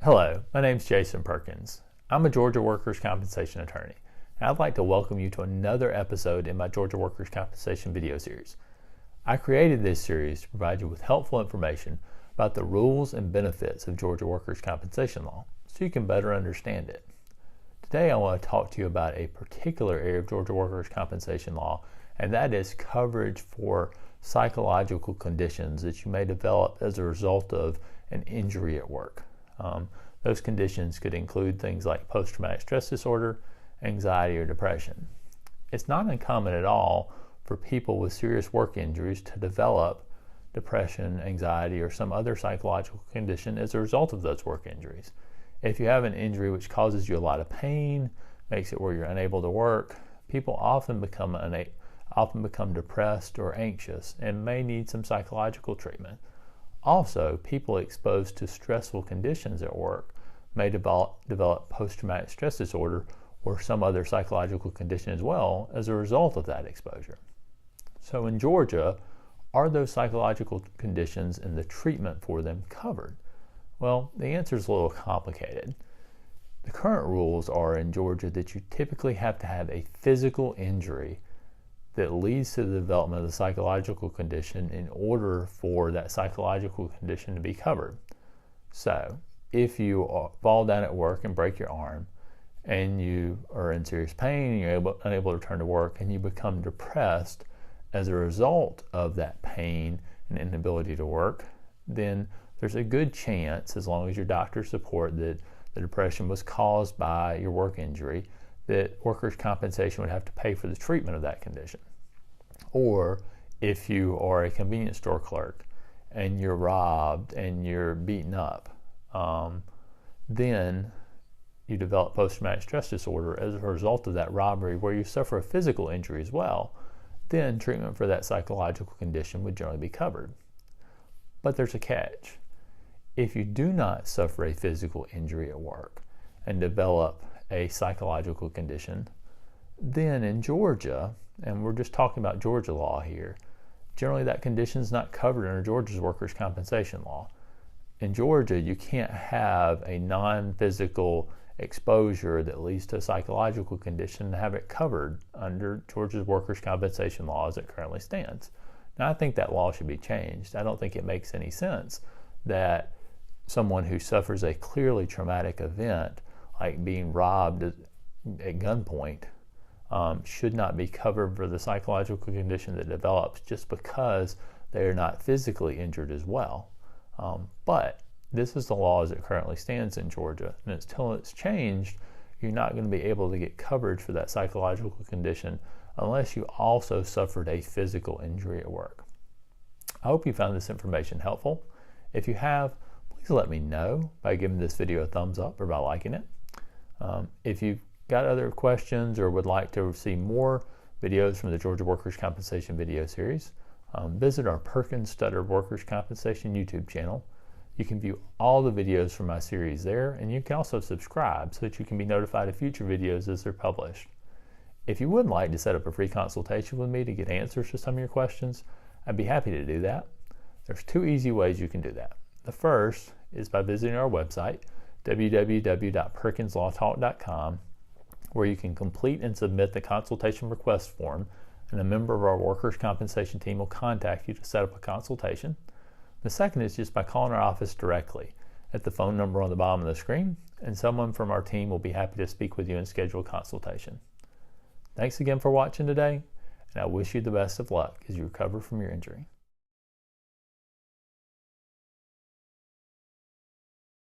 Hello, my name is Jason Perkins. I'm a Georgia workers' compensation attorney, and I'd like to welcome you to another episode in my Georgia workers' compensation video series. I created this series to provide you with helpful information about the rules and benefits of Georgia workers' compensation law so you can better understand it. Today I want to talk to you about a particular area of Georgia workers' compensation law, and that is coverage for psychological conditions that you may develop as a result of an injury at work. Those conditions could include things like post-traumatic stress disorder, anxiety, or depression. It's not uncommon at all for people with serious work injuries to develop depression, anxiety, or some other psychological condition as a result of those work injuries. If you have an injury which causes you a lot of pain, makes it where you're unable to work, people often become depressed or anxious and may need some psychological treatment. Also, people exposed to stressful conditions at work may develop post-traumatic stress disorder or some other psychological condition as well as a result of that exposure. So in Georgia, are those psychological conditions and the treatment for them covered? Well, the answer is a little complicated. The current rules are in Georgia that you typically have to have a physical injury that leads to the development of the psychological condition in order for that psychological condition to be covered. So, if you fall down at work and break your arm, and you are in serious pain, and you're unable to return to work, and you become depressed as a result of that pain and inability to work, then there's a good chance, as long as your doctors support that the depression was caused by your work injury, that workers' compensation would have to pay for the treatment of that condition. Or if you are a convenience store clerk and you're robbed and you're beaten up, then you develop post-traumatic stress disorder as a result of that robbery where you suffer a physical injury as well, then treatment for that psychological condition would generally be covered. But there's a catch. If you do not suffer a physical injury at work and develop a psychological condition, then in Georgia, and we're just talking about Georgia law here, generally that condition is not covered under Georgia's workers' compensation law. In Georgia, you can't have a non-physical exposure that leads to a psychological condition and have it covered under Georgia's workers' compensation law as it currently stands. Now, I think that law should be changed. I don't think it makes any sense that someone who suffers a clearly traumatic event like being robbed at gunpoint should not be covered for the psychological condition that develops just because they are not physically injured as well. But this is the law as it currently stands in Georgia, and until it's changed, you're not going to be able to get coverage for that psychological condition unless you also suffered a physical injury at work. I hope you found this information helpful. If you have, please let me know by giving this video a thumbs up or by liking it. If you've got other questions or would like to see more videos from the Georgia Workers' Compensation video series, visit our Perkins Studdard Workers' Compensation YouTube channel. You can view all the videos from my series there, and you can also subscribe so that you can be notified of future videos as they're published. If you would like to set up a free consultation with me to get answers to some of your questions, I'd be happy to do that. There's two easy ways you can do that. The first is by visiting our website, www.perkinslawtalk.com, where you can complete and submit the consultation request form, and a member of our workers' compensation team will contact you to set up a consultation. The second is just by calling our office directly at the phone number on the bottom of the screen, and someone from our team will be happy to speak with you and schedule a consultation. Thanks again for watching today, and I wish you the best of luck as you recover from your injury.